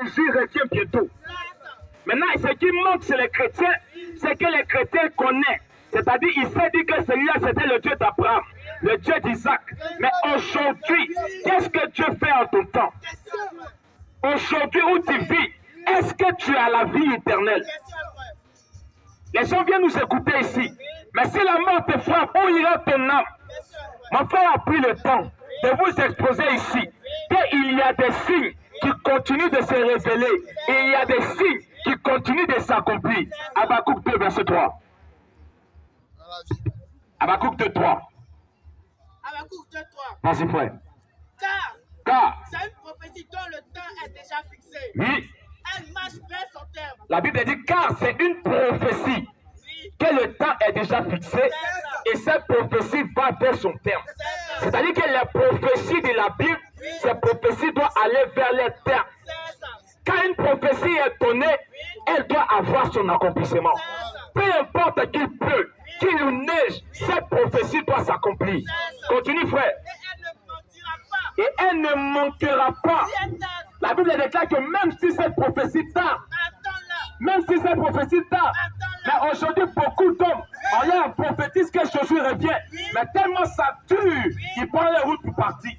Jésus revient bientôt. Maintenant, ce qui manque chez les chrétiens, c'est que les chrétiens connaissent. C'est-à-dire, il s'est dit que celui-là, c'était le Dieu d'Abraham, le Dieu d'Isaac. Mais aujourd'hui, qu'est-ce que Dieu fait en ton temps? Aujourd'hui où tu vis, est-ce que tu as la vie éternelle? Les gens viennent nous écouter ici. Mais si la mort te frappe, où ira ton âme? Mon frère a pris le temps de vous exposer ici qu'il y a des signes qui continuent de se révéler et il y a des signes qui continuent de s'accomplir. Habakkuk 2, verset 3. Habakkuk 2, 3. Habakkuk 2, 3. Vas-y, frère. Car c'est une prophétie dont le temps est déjà fixé. Oui. Elle marche vers son terme. La Bible dit car c'est une prophétie que le temps est déjà fixé et cette prophétie va vers son terme. C'est-à-dire que les prophéties de la Bible, ces prophéties doivent aller vers les termes. Quand une prophétie est donnée, elle doit avoir son accomplissement. Peu importe qu'il pleut, qu'il neige, cette prophétie doit s'accomplir. Continue, frère. Et elle ne manquera pas. La Bible déclare que même si cette prophétie tarde, mais aujourd'hui beaucoup d'hommes, on leur prophétise que Jésus revient, mais tellement ça dure, ils prennent les routes pour partir.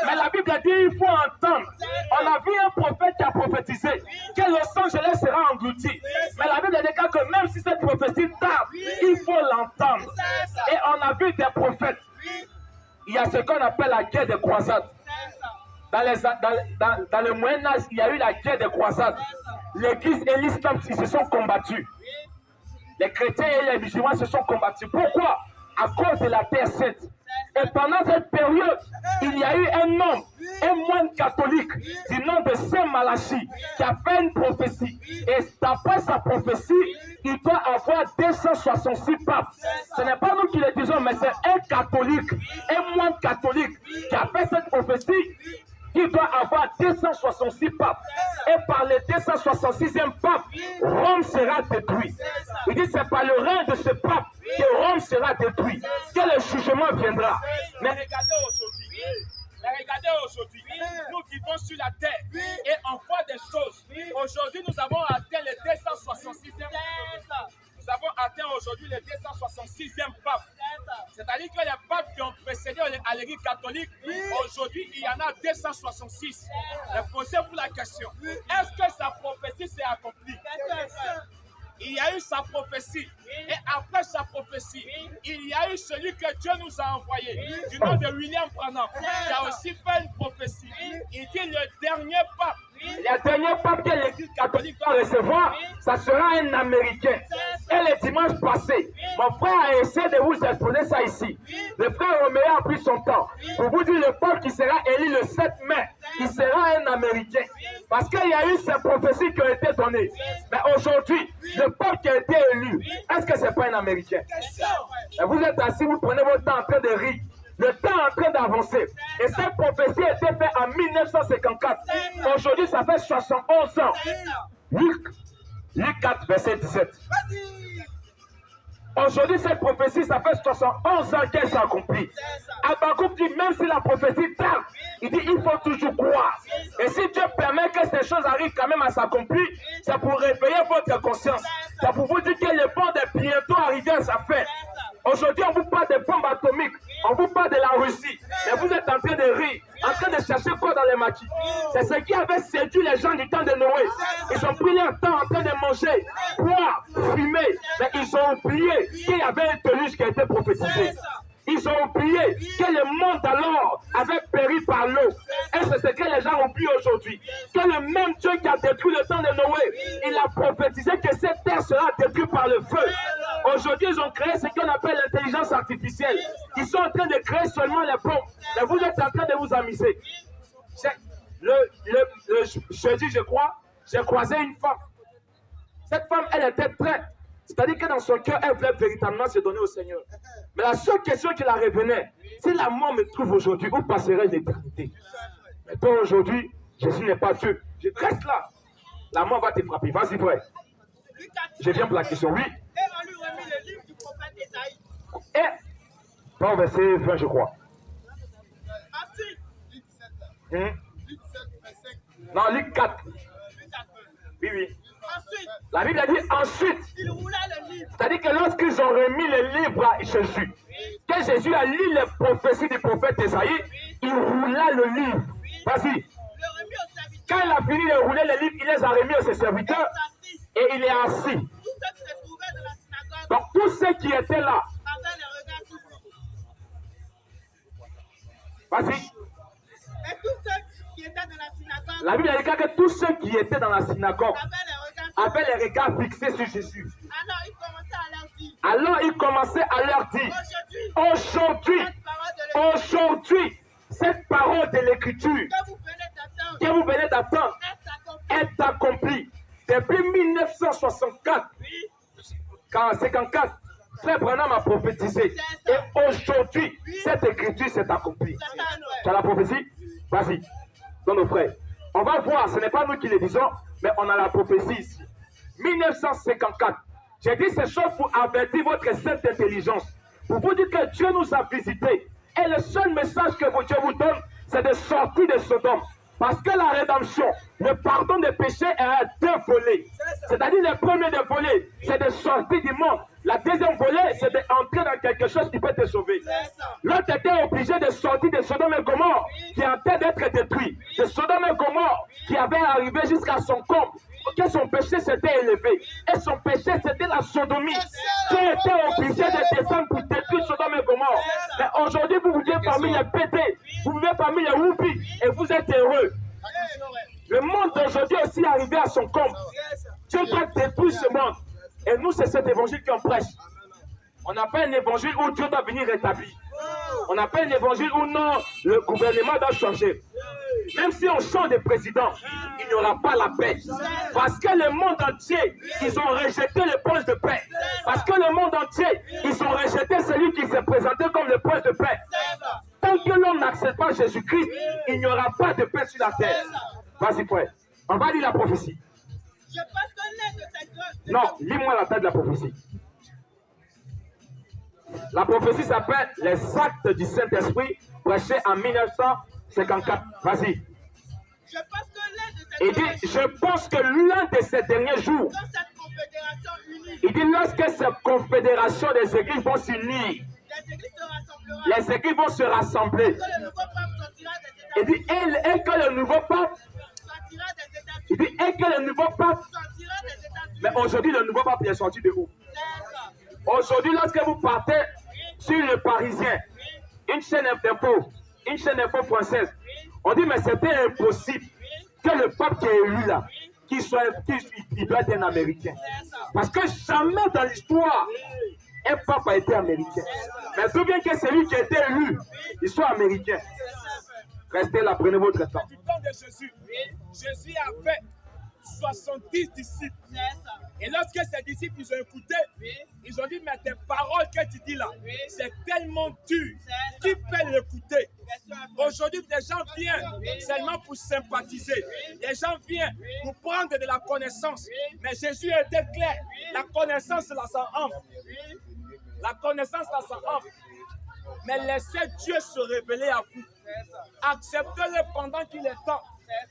Mais la Bible dit il faut entendre. On a vu un prophète qui a prophétisé que Los Angeles sera englouti. Mais la Bible déclare que même si cette prophétie tarde, il faut l'entendre. Et on a vu des prophètes. Il y a ce qu'on appelle la guerre des croisades. Dans le Moyen-Âge, il y a eu la guerre des croisades. L'Église et l'Islam se sont combattus. Les chrétiens et les musulmans se sont combattus. Pourquoi? À cause de la Terre sainte. Et pendant cette période, il y a eu un homme, un moine catholique du nom de Saint Malachie qui a fait une prophétie. Et d'après sa prophétie, il doit avoir 266 papes. Ce n'est pas nous qui le disons, mais c'est un catholique, un moine catholique qui a fait cette prophétie. Il doit avoir 266 papes. Et par le 266e pape, Rome sera détruite. Il dit c'est par le règne de ce pape que Rome sera détruite, que le jugement viendra. Mais regardez aujourd'hui, nous vivons sur la terre et on voit des choses. Aujourd'hui, nous avons atteint le 266e. Nous avons atteint aujourd'hui le 266e pape. C'est-à-dire que les papes qui ont précédé à l'Église catholique, aujourd'hui, il y en a 266. Mais posez-vous la question, est-ce que sa prophétie s'est accomplie? Il y a eu sa prophétie. Et après sa prophétie, il y a eu celui que Dieu nous a envoyé, du nom de William Branham, qui a aussi fait une prophétie. Il dit le dernier pape. Le dernier pape que l'Église catholique doit recevoir, ça sera un Américain. Et le dimanche passé, mon frère a essayé de vous exposer ça ici. Le frère Roméo a pris son temps pour vous dire le pape qui sera élu le 7 mai, il sera un Américain. Parce qu'il y a eu ces prophéties qui ont été données. Mais aujourd'hui, le pape qui a été élu, est-ce que ce n'est pas un Américain? Et vous êtes assis, vous prenez votre temps en train de rire. Le temps est en train d'avancer. Et cette prophétie a été faite en 1954. Aujourd'hui, ça fait 71 ans. Luc 4, verset 17. Aujourd'hui, cette prophétie, ça fait 71 ans qu'elle s'est accomplie. Habakkuk dit, même si la prophétie tarde, il dit, il faut toujours croire. Et si Dieu permet que ces choses arrivent quand même à s'accomplir, c'est pour réveiller votre conscience. C'est pour vous dire que le monde est bientôt arrivé à sa fin. Aujourd'hui, on vous parle des bombes atomiques, on vous parle de la Russie, mais vous êtes en train de rire, en train de chercher quoi dans les maquis. C'est ce qui avait séduit les gens du temps de Noé. Ils ont pris leur temps en train de manger, boire, fumer, mais ils ont oublié qu'il y avait un déluge qui a été prophétisé. Ils ont oublié que le monde alors avait péri par l'eau. Et c'est ce que les gens oublient aujourd'hui. Que le même Dieu qui a détruit le temps de Noé, il a prophétisé que cette terre sera détruite par le feu. Aujourd'hui, ils ont créé ce qu'on appelle l'intelligence artificielle. Ils sont en train de créer seulement les bombes. Mais vous êtes en train de vous amuser. Le jeudi, je crois, j'ai croisé une femme. Cette femme, elle était prête. C'est-à-dire que dans son cœur, elle voulait véritablement se donner au Seigneur. Mais la seule question qui la revenait, si la mort me trouve aujourd'hui, où passerait l'éternité? Mais toi, aujourd'hui, Jésus n'est pas Dieu. Je reste là. La mort va te frapper. Vas-y, frère. Je viens pour la question. Oui. Et on lui remet le livre du prophète Esaïe. Et, bon, verset 20, je crois. Ensuite, Non, Luc 4. Oui, oui. Ensuite, La Bible dit ensuite. il roula le livre. C'est-à-dire que lorsqu'ils ont remis le livre à Jésus, quand Jésus a lu les prophéties du prophète Esaïe, il roula le livre. Vas-y. Le remis au serviteur. Quand il a fini de rouler le livre, il les a remis à ses serviteurs et il est assis. Tous ceux qui se trouvaient dans la synagogue Donc tous ceux qui étaient là, avaient les regards souffrants. vas-y. Et tous ceux qui étaient dans la synagogue La Bible dit que tous ceux qui étaient dans la synagogue avaient les regards souffrants. avaient les regards fixés sur Jésus. Alors il commençait à leur dire, Alors il commençait à leur dire, aujourd'hui, cette parole de l'écriture que vous venez d'attendre que vous venez d'attendre est accomplie. est accomplie. Depuis 1964, 54, Frère Branham a prophétisé. Et aujourd'hui, cette écriture s'est accomplie. C'est ça, frère. Tu as la prophétie? Vas-y, donne nos frères. On va voir, ce n'est pas nous qui le disons, mais on a la prophétie ici. 1954. J'ai dit ces choses pour avertir votre sainte intelligence. Pour vous dire que Dieu nous a visités. Et le seul message que Dieu vous donne, c'est de sortir de Sodome. Parce que la rédemption, le pardon des péchés est à deux volets. C'est-à-dire le premier des volets, c'est de sortir du monde. La deuxième volet, c'est d'entrer dans quelque chose qui peut te sauver. L'autre était obligé de sortir de Sodome et Gomorrhe, qui est en train d'être détruit. De Sodome et Gomorre, qui avait arrivé jusqu'à son comble. Que son péché s'était élevé. Et son péché, c'était la sodomie. Dieu était obligé de descendre pour détruire Sodome et Gomorre. Mais aujourd'hui, vous vivez parmi les pétés. Vous vivez parmi les whoopis. Et vous êtes heureux. Le monde d'aujourd'hui est aussi arrivé à son comble. Dieu doit détruire ce monde. Et nous, c'est cet évangile qu'on prêche. On n'a pas un évangile où Dieu doit venir rétablir. On n'a pas un évangile où non, le gouvernement doit changer. Même si on change de président, il n'y aura pas la paix. Parce que le monde entier, ils ont rejeté le prince de paix. Parce que le monde entier, ils ont rejeté celui qui s'est présenté comme le prince de paix. Tant que l'homme n'accepte pas Jésus-Christ, il n'y aura pas de paix sur la terre. Vas-y, frère. On va lire la prophétie. Je pense que l'un de ces deux. Non, lis-moi la tête de la prophétie. La prophétie s'appelle Les actes du Saint-Esprit, prêché en 1954. Vas-y. Je pense que l'un de ces Il deux. dit, je pense que l'un de ces derniers jours, Quand cette confédération unie, il dit, lorsque cette confédération des églises vont s'unir, les églises se rassembleront. les églises vont se rassembler. Que le nouveau pape sortira des Il États-Unis. dit, et que le nouveau pape, Sortira des États-Unis. il dit, et que le nouveau pape, Sortira des États-Unis. mais aujourd'hui, le nouveau pape il est sorti de où? C'est ça. Aujourd'hui, lorsque vous partez sur le Parisien, une chaîne d'info française, on dit, mais c'était impossible que le pape qui est élu là, qu'il doit être un Américain. C'est ça. Parce que jamais dans l'histoire, un pape a été américain. Mais d'où bien que celui qui a été élu, il soit américain. Restez là, prenez votre temps. Du temps de Jésus, Jésus avait 70 disciples. C'est ça. Et lorsque ces disciples ils ont écouté, ils ont dit, mais tes paroles que tu dis là, c'est tellement dur. Qui peut l'écouter? Aujourd'hui, les gens viennent seulement pour sympathiser. Les gens viennent pour prendre de la connaissance. Mais Jésus était clair. La connaissance, là, ça entre. La connaissance, là, ça entre. Mais laissez Dieu se révéler à vous. Acceptez-le pendant qu'il est temps.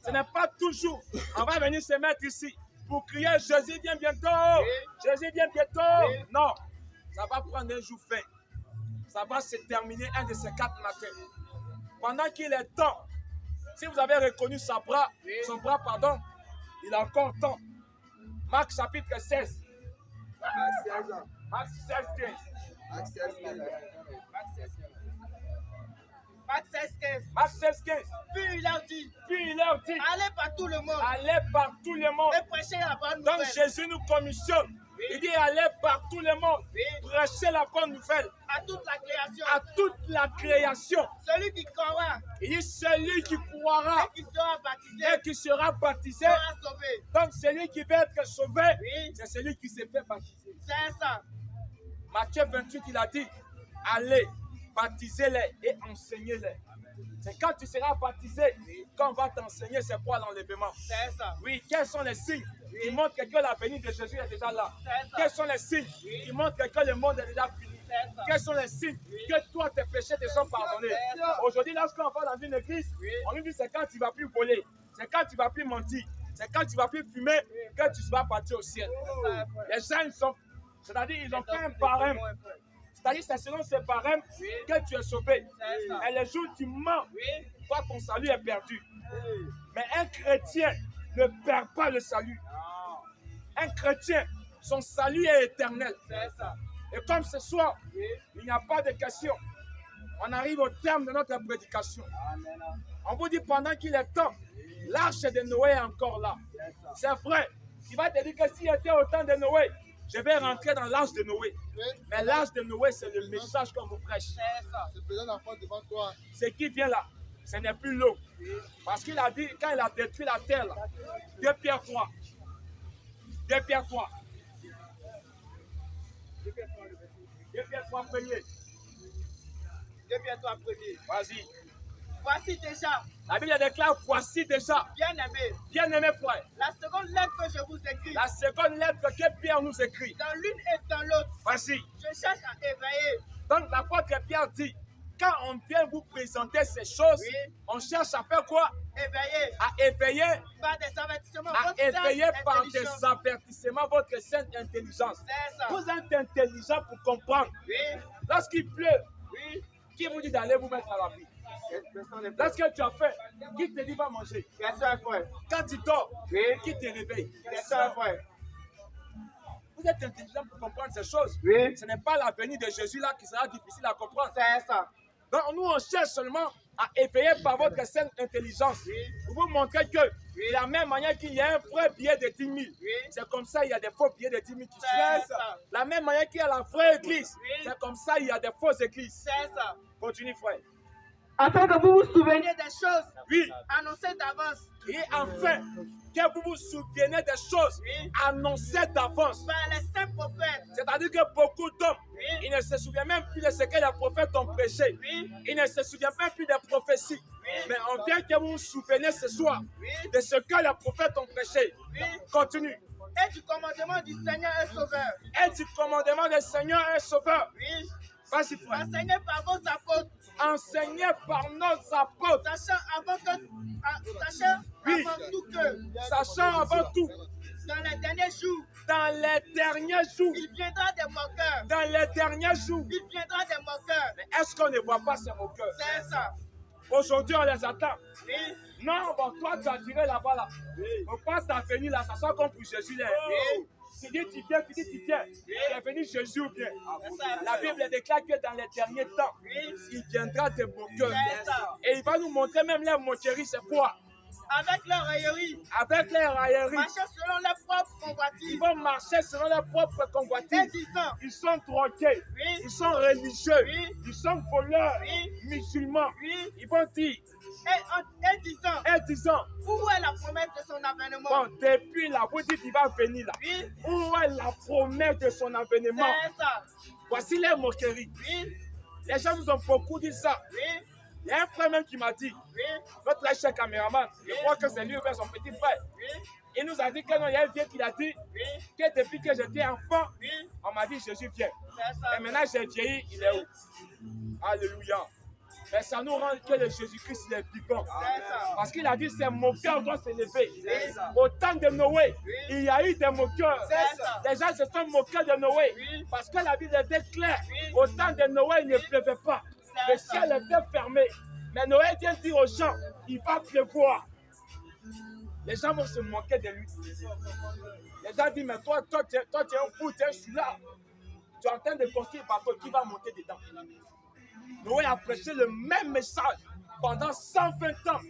Ce n'est pas toujours. On va venir se mettre ici pour crier Jésus vient bientôt. Jésus vient bientôt. Non. Ça va prendre un jour fin. Ça va se terminer un de ces 4 matins. Pendant qu'il est temps. Si vous avez reconnu son bras, il a encore temps. Marc chapitre 16. Marc 16, 15. Marc 16, 15. Marc 16, 15. Puis il leur dit, Allez par tout le monde allez par tout le monde. et prêchez la bonne Donc nouvelle Jésus nous commissionne. Il dit allez par tout le monde. Prêchez la bonne nouvelle à toute la création. à toute la création. Celui qui croira Il dit celui qui croira et qui sera baptisé et qui sera baptisé. sera sauvé. Donc celui qui veut être sauvé, Oui. c'est celui qui s'est fait baptiser. C'est ça. Matthieu 28, il a dit allez, baptisez-les et enseignez-les. C'est quand tu seras baptisé qu'on va t'enseigner c'est quoi l'enlèvement. C'est ça. Oui, quels sont les signes qui montrent que la venue de Jésus est déjà là? C'est ça. Quels sont les signes qui montrent que le monde est déjà fini? C'est ça. Quels sont les signes que toi, tes péchés te sont pardonnés? Aujourd'hui, lorsqu'on va dans une église, on nous dit c'est quand tu ne vas plus voler, c'est quand tu ne vas plus mentir, C'est quand tu ne vas plus fumer que tu vas partir au ciel. Les gens, ils sont, c'est-à-dire, ils ont fait un barème. C'est-à-dire, c'est selon ce barème que tu es sauvé. Et les jours où tu mens, toi, ton salut est perdu. Mais un chrétien ne perd pas le salut. Un chrétien, son salut est éternel. Et comme ce soir, il n'y a pas de questions, on arrive au terme de notre prédication. On vous dit pendant qu'il est temps, l'arche de Noé est encore là. C'est vrai. Tu vas te dire que s'il était au temps de Noé, je vais rentrer dans l'arche de Noé. Mais l'arche de Noé, c'est le message qu'on vous prêche. Ce qui vient là, ce n'est plus l'eau. Parce qu'il a dit, quand il a détruit la terre, là, 2 Pierre 3. 2 Pierre 3. 2 Pierre 3 premier. 2 Pierre 3 premier. Vas-y. Voici déjà. La Bible déclare, voici déjà. Bien-aimé frère. La seconde lettre que je vous écris. La seconde lettre que Pierre nous écrit. Dans l'une et dans l'autre. Voici. Je cherche à éveiller. Donc l'apôtre Pierre dit, quand on vient vous présenter ces choses, on cherche à faire quoi? Éveiller. À éveiller. Par des avertissements. À éveiller par des avertissements votre sainte intelligence. Vous êtes intelligent pour comprendre. Lorsqu'il pleut, qui vous dit d'aller vous mettre à l'abri? Lorsque tu as faim, qui te dit va manger? Quand tu dors, qui te réveille? Vous êtes intelligent pour comprendre ces choses. Ce n'est pas la venue de Jésus là qui sera difficile à comprendre. Donc nous on cherche seulement à éveiller par votre sainte intelligence. Pour vous montrer que de la même manière qu'il y a un vrai billet de 10 000, c'est comme ça il y a des faux billets de 10 000 qui se font. La même manière qu'il y a la vraie église, c'est comme ça il y a des fausses églises. Continue frère. Afin que vous vous souveniez des choses annoncées d'avance. Et enfin, que vous vous souvenez des choses annoncées d'avance. Par les saints prophètes. C'est-à-dire que beaucoup d'hommes, ils ne se souviennent même plus de ce que les prophètes ont prêché. Ils ne se souviennent même plus des prophéties. Mais on vient que vous vous souvenez ce soir de ce que les prophètes ont prêché. Continue. Et du commandement du Seigneur et Sauveur. Et du commandement du Seigneur et Sauveur. Vas-y frère. Enseigné par vos apôtres. Enseigné par nos apôtres. Sachant avant tout que. Sachant avant tout. Dans les derniers jours. Dans les derniers jours. Il viendra des moqueurs. Dans les derniers jours. Il viendra des moqueurs. Mais est-ce qu'on ne voit pas ces moqueurs? C'est ça. Aujourd'hui, on les attend. Non, bon, toi, tu as tiré là-bas, là. Pourquoi tu as venu là? Ça sent comme pour Jésus, là. Tu dis, tu viens. Tu es venu Jésus ou bien? La Bible déclare que dans les derniers temps, il viendra des moqueurs. Et il va nous montrer même les moqueries, c'est quoi? Avec leur raillerie. Avec les railleries. Marcher selon leurs propres convoitises. Ils vont marcher selon leurs propres convoitises. Ils sont drogués. Ils sont religieux. Ils sont voleurs. Musulmans. Ils vont dire. Et disant. Où est la promesse de son avènement? Bon, depuis là, vous dites qu'il va venir là. Où est la promesse de son avènement? C'est ça. Voici les moqueries. Les gens nous ont beaucoup dit ça. Il y a un frère même qui m'a dit, notre très cher caméraman, je crois que c'est lui ou bien son petit frère. Il nous a dit que non, il y a un vieux qui a dit que depuis que j'étais enfant, on m'a dit Jésus vient. Et maintenant j'ai vieilli, il est où? Alléluia. Mais ça nous rend que le Jésus-Christ il est vivant. Parce qu'il a dit ces moqueurs doivent s'élever. Au temps de Noé, il y a eu des moqueurs. Les gens se sont moqués de Noé. Parce que la Bible est claire. Au temps de Noé, il ne pleuvait pas. Le ciel était fermé. Mais Noé vient dire aux gens, il va pleuvoir. Les gens vont se moquer de lui. Les gens disent, mais toi, tu es un fou, tu es un chou-là. Tu es en train de construire un bateau, qui va monter dedans? Noé a prêché le même message pendant 120 ans.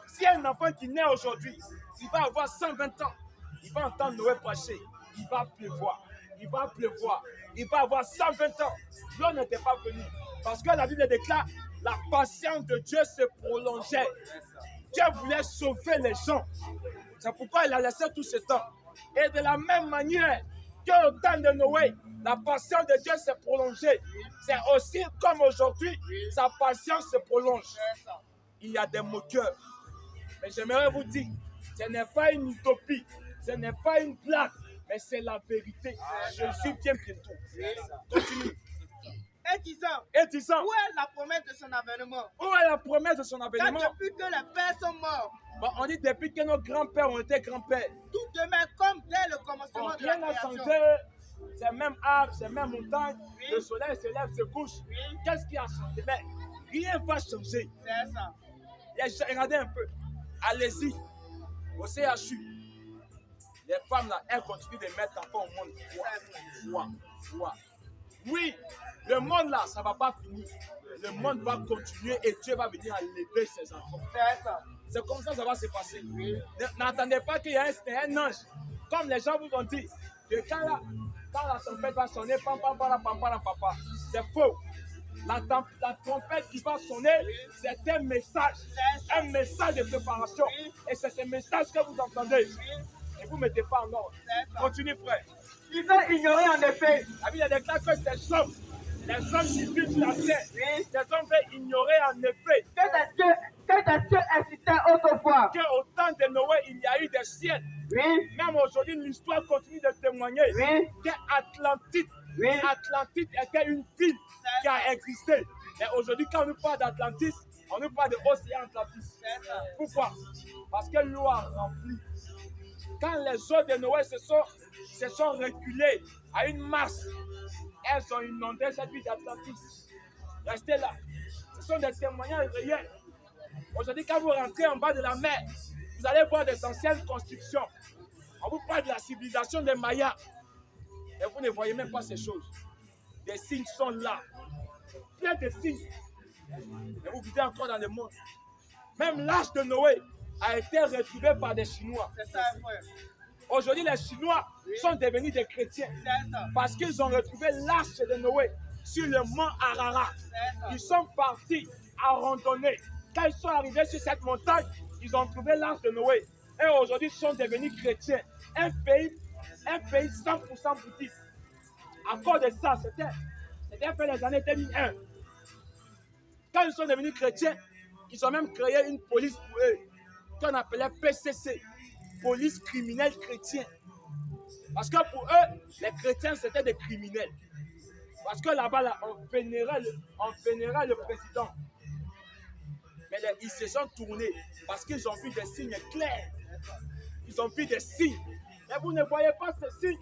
Si un enfant qui naît aujourd'hui, il va avoir 120 ans, il va entendre Noé prêcher. Il va pleuvoir. Il va pleuvoir. Il va avoir 120 ans. L'homme n'était pas venu. Parce que la Bible déclare, la patience de Dieu se prolongeait. Dieu voulait sauver les gens. C'est pourquoi il a laissé tout ce temps. Et de la même manière qu'au temps de Noé, la patience de Dieu s'est prolongée. C'est aussi comme aujourd'hui, sa patience se prolonge. Il y a des moqueurs. Mais j'aimerais vous dire, ce n'est pas une utopie, ce n'est pas une blague, mais c'est la vérité. Jésus vient bientôt. Continue. Et disant, où où est la promesse de son avènement? est la promesse de son Car avènement? depuis que les pères sont morts, Bon, on dit depuis que nos grands-pères ont été grands-pères. tout demeure comme dès le commencement de la Rien n'a création. changé. C'est même arbre, c'est même montagne. Oui. Le soleil se lève, se couche. Oui. Qu'est-ce qui a changé? Mais rien ne va changer. C'est ça. Regardez un peu. Allez-y. Au CHU. Les femmes là, elles continuent de mettre enfants au monde. Foi. Oui, le monde là, ça ne va pas finir. Le monde va continuer et Dieu va venir enlever ses enfants. C'est ça. C'est comme ça que ça va se passer. N'attendez pas qu'il y ait un ange. Comme les gens vous ont dit, que quand la trompette va sonner, papa, c'est faux. La trompette qui va sonner, c'est un message de préparation. Et c'est ce message que vous entendez. Et vous ne mettez pas en ordre. Continue, frère. Il veut ignorer en effet La Bible déclare que ces hommes, les hommes qui vivent sur la terre, ces hommes veulent ignorer en effet que des cieux existaient autrefois. qu'au temps de Noé, il y a eu des ciels. Oui, Même aujourd'hui, l'histoire continue de témoigner oui, qu'Atlantide oui. Atlantide était une ville qui a existé. Et aujourd'hui, quand on nous parle d'Atlantis, on nous parle de l'océan Atlantis. Pourquoi? Parce que l'eau a rempli. Quand les eaux de Noé se sont reculées à une masse, elles ont inondé cette ville d'Atlantis. Restez là. Ce sont des témoignages réels. Aujourd'hui, quand vous rentrez en bas de la mer, vous allez voir des anciennes constructions. On vous parle de la civilisation des Mayas. Et vous ne voyez même pas ces choses. Des signes sont là. Plein de signes. Et vous vivez encore dans le monde. Même l'âge de Noé a été retrouvé par des Chinois. C'est ça, frère. Aujourd'hui, les Chinois sont devenus des chrétiens. C'est ça. Parce qu'ils ont retrouvé l'arche de Noé sur le mont Ararat. C'est ça. Ils sont partis à randonner. Quand ils sont arrivés sur cette montagne, ils ont trouvé l'arche de Noé. Et aujourd'hui, ils sont devenus chrétiens. Un pays 100% bouddhiste. À cause de ça, c'était fait les années 2001. Quand ils sont devenus chrétiens, ils ont même créé une police pour eux, qu'on appelait PCC, police criminelle chrétien. Parce que pour eux, les chrétiens, c'était des criminels. Parce que là-bas, là, on vénérait le président. Mais ils se sont tournés parce qu'ils ont vu des signes clairs. Ils ont vu des signes. Mais vous ne voyez pas ces signes.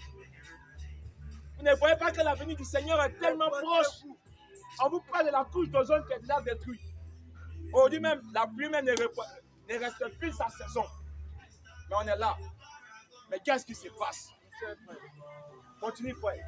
Vous ne voyez pas que la venue du Seigneur est tellement proche. On vous parle de la couche d'ozone qui est déjà détruite. Aujourd'hui même, la pluie même ne reste plus sa saison. Mais on est là. Mais qu'est-ce qui se passe? Continue, frère.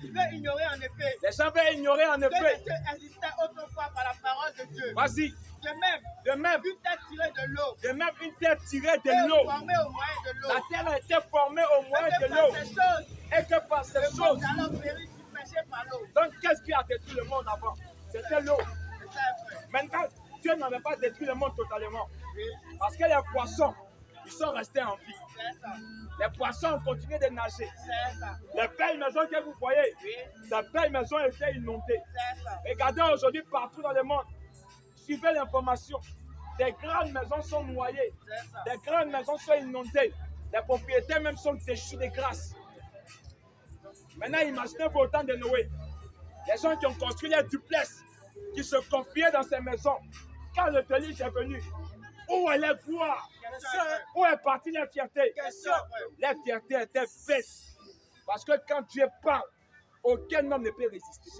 Il veut ignorer en effet Les gens veulent ignorer en que les effet. cieux existaient autrefois par la parole de Dieu. Vas-y. De même, une terre tirée de l'eau une terre tirée de et l'eau. formée au moyen de l'eau. La terre a été formée au moyen de Et par l'eau. ces choses, Et que par ces le choses. monde alors périt submergé par l'eau. Donc, qu'est-ce qui a détruit le monde avant? C'était l'eau. C'est ça, frère. Maintenant, Dieu n'avait pas détruit le monde totalement. Parce que les poissons, ils sont restés en vie. C'est ça. Les poissons ont continué de nager. C'est ça. Les belles maisons que vous voyez, ces belles maisons étaient inondées. C'est ça. Regardez aujourd'hui partout dans le monde. Suivez l'information. Des grandes maisons sont noyées. C'est ça. Des grandes maisons sont inondées. Les propriétaires même sont déchus de grâce. Maintenant, imaginez-vous au temps de Noé. Les gens qui ont construit les duplex, qui se confiaient dans ces maisons. Quand le déluge est venu, où est la gloire? Où est partie la fierté? La fierté était faite. Parce que quand Dieu parle, aucun homme ne peut résister.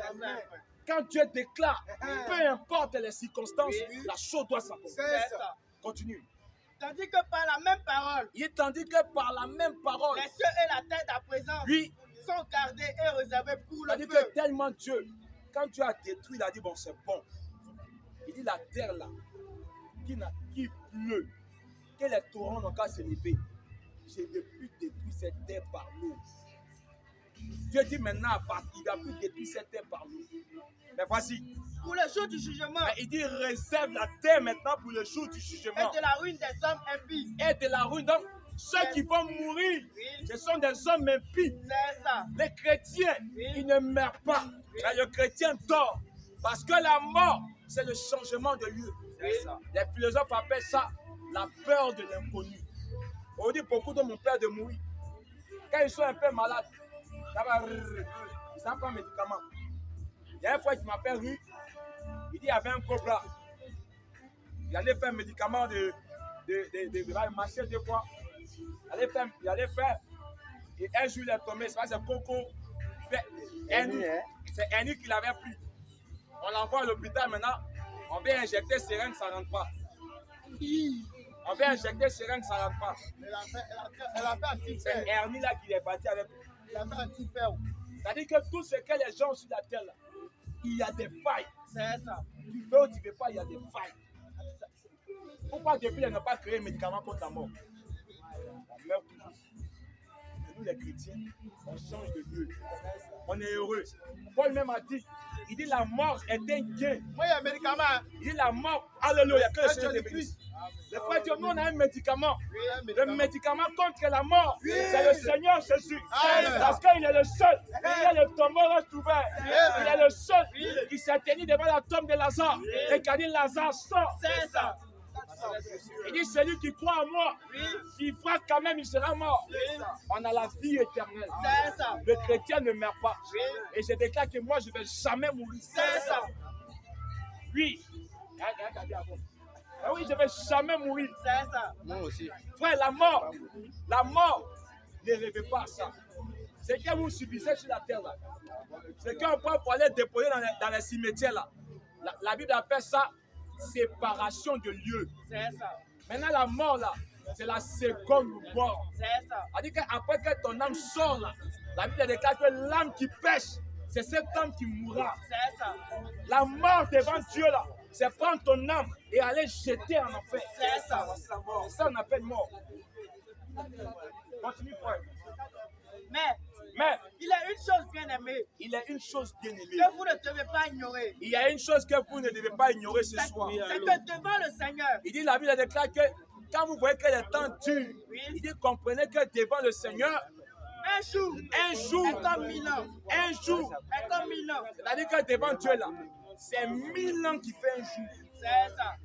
Quand Dieu déclare, peu importe les circonstances, la chose doit s'accomplir. C'est ça. Continue. Tandis que par la même parole, Il tandis que par la même parole, les cieux et la terre d'à présent lui, sont gardés et réservés pour le il a dit feu. que tellement Dieu, quand Dieu a détruit, il a dit bon, c'est bon. Il dit la terre là, qui pleut, que les torrents n'ont qu'à se lever. Je ne veux plus détruire cette terre par l'eau. Dieu dit maintenant, il va plus détruire cette terre par l'eau. Mais voici. Pour le jour du jugement Mais il dit réserve la terre maintenant pour le jour du jugement. et de la ruine des hommes impies. Et de la ruine. Donc, ceux qui vont mourir, ce sont des hommes impies. C'est ça. Les chrétiens, ils ne meurent pas. Mais le chrétien dort. Parce que la mort, c'est le changement de lieu. Les philosophes appellent ça la peur de l'inconnu. On dit beaucoup de mon père de mourir. Quand ils sont un peu malades, ils n'ont pas un médicament. Il y a un frère qui m'appelle Rue. Il dit qu'il y avait un cobra. Il allait faire un médicament de marcher deux fois. Il allait faire. Et un jour, il est tombé. C'est Coco. C'est Ernie qui l'avait pris. On l'envoie à l'hôpital maintenant. On vient injecter seringue, ça ne rentre pas. On vient injecter seringue, ça ne rentre pas. Elle a fait un petit C'est Ernie là qui est parti avec. Elle a fait un petit fer. C'est-à-dire que tout ce que les gens sur la terre, là, il y a des failles. C'est ça. Tu veux ou tu ne veux pas, il y a des failles. Pourquoi depuis elle n'a pas créé un médicament contre la mort? On meurt toujours. Et nous les chrétiens, on change de Dieu. On est heureux. Paul même a dit, il dit la mort est un gain. Moi, il y a un médicament. Il dit la mort, alléluia, que le Seigneur te bénisse. Les frères disent, nous on a un médicament. Le médicament contre la mort, c'est le Seigneur Jésus. Parce qu'il est le seul. Il est le tombeau reste ouvert. Il est le seul qui s'est tenu devant la tombe de Lazare et qui a dit Lazare sort. C'est ça. Il dit celui qui croit en moi, s'il croit quand même, il sera mort. On a la vie éternelle. C'est ça. Le chrétien ne meurt pas. Et je déclare que moi, je ne vais jamais mourir. C'est ça. Oui. Ah oui, je ne vais jamais mourir. C'est ça. Moi aussi. Frère, la mort, ne rêvez pas à ça. C'est que vous subissez sur la terre là. C'est qu'on peut aller déposer dans les cimetières là. La Bible appelle ça séparation de lieux. C'est ça. Maintenant, la mort là, c'est la seconde mort. C'est ça. C'est-à-dire qu'après que ton âme sort là, la Bible déclare que l'âme qui pêche, c'est cette âme qui mourra. C'est ça. La mort devant Dieu là, c'est prendre ton âme et aller jeter en enfer. C'est ça. C'est ça qu'on appelle mort. Continue, frère. Mais il y a une chose bien aimée Il y a une chose bien aimée. que vous ne devez pas ignorer. Il y a une chose que vous ne devez pas ignorer ce soir. C'est que devant le Seigneur, Il dit, la Bible déclare que quand vous voyez que les temps durent, il dit, comprenez que devant le Seigneur, un jour est comme 1000 ans. un jour, Est comme 1000 ans. c'est-à-dire que devant Dieu là, c'est 1000 ans qui fait un jour. C'est ça.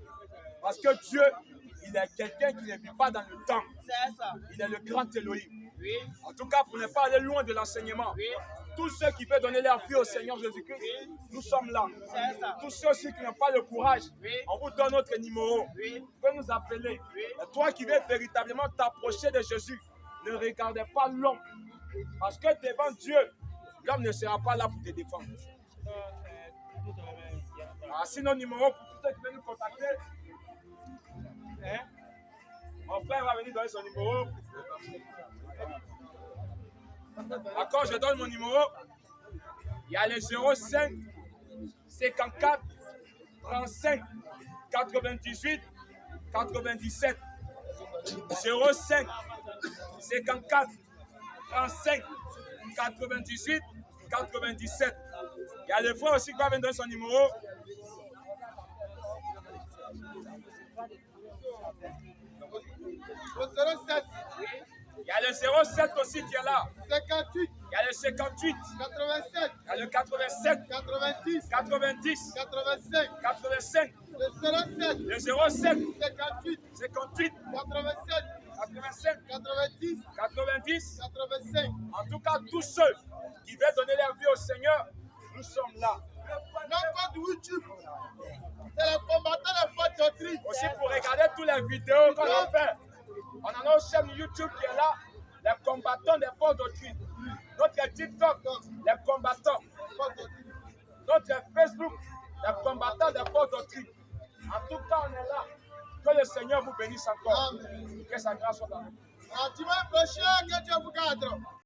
Parce que Dieu, il est quelqu'un qui ne vit pas dans le temps. C'est ça. Il est le grand Elohim. Oui. En tout cas, pour ne pas aller loin de l'enseignement, tous ceux qui veulent donner leur vie au Seigneur Jésus-Christ, nous sommes là. C'est ça. Tous ceux aussi qui n'ont pas le courage, on vous donne notre numéro. Oui. Vous pouvez nous appeler. Et toi qui veux véritablement t'approcher de Jésus, ne regardez pas l'homme. Parce que devant Dieu, l'homme ne sera pas là pour te défendre. Voici nos numéros pour tous ceux qui veulent nous contacter. Mon frère va venir donner son numéro. D'accord, je donne mon numéro. Il y a le 05 54 35 98 97. 05 54 35 98 97. Il y a le frère aussi qui va venir donner son numéro. Il y a le 07 aussi qui est là. 58. Il y a le 58. 87. Il y a le 87. 90. 90. 85. 85. Le 07. Le 07. 58. 58. 87. 85. 90. 90. 85. En tout cas, tous ceux qui veulent donner leur vie au Seigneur, nous sommes là. Notre compte YouTube, c'est le combattant de faute doctrine. Aussi pour regarder toutes les vidéos qu'on a fait. On a notre chaîne YouTube qui est là, les combattants des fausses doctrines. Notre TikTok, les combattants. Notre Facebook, les combattants des fausses doctrines. En tout cas, on est là. Que le Seigneur vous bénisse encore. Amen. Que sa grâce soit dans nous. À dimanche prochain, que Dieu vous garde.